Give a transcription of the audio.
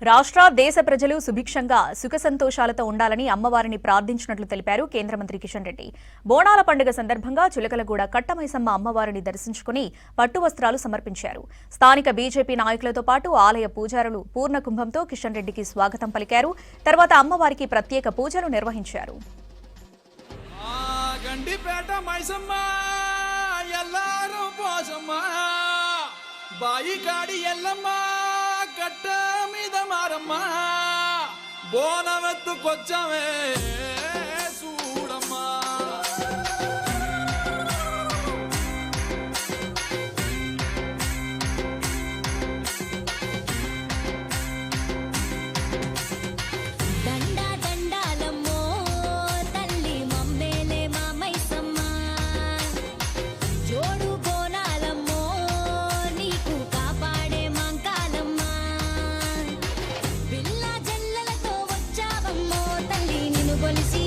రాష్ట్ర దేశ ప్రజలు సుభిక్షంగా సుఖ సంతోషాలతో ఉండాలని అమ్మవారిని ప్రార్థించినట్లు తెలిపారు కేంద్ర మంత్రి కిషన్ రెడ్డి. బోనాల పండుగ సందర్భంగా చులకలగూడ కట్టమైసమ్మ అమ్మవారిని దర్శించుకుని పట్టు వస్త్రాలు సమర్పించారు. స్థానిక బీజేపీ నాయకులతో పాటు ఆలయ పూజారులు పూర్ణ కుంభంతో కిషన్ రెడ్డికి స్వాగతం పలికారు. తర్వాత అమ్మవారికి ప్రత్యేక పూజలు నిర్వహించారు. కట్ట మీద మారమ్మా బోనవెత్తుకొచ్చమే చూడమ్మా. దండాలమ్మో తల్లి మమ్మేలే మామైసమ్మ జోడు బోనాలమ్మో నీకు కాపాడే మంకాలమ్మ పిల్ల జల్లలతో వచ్చావమ్మో తల్లి నిన్ను కొలిసి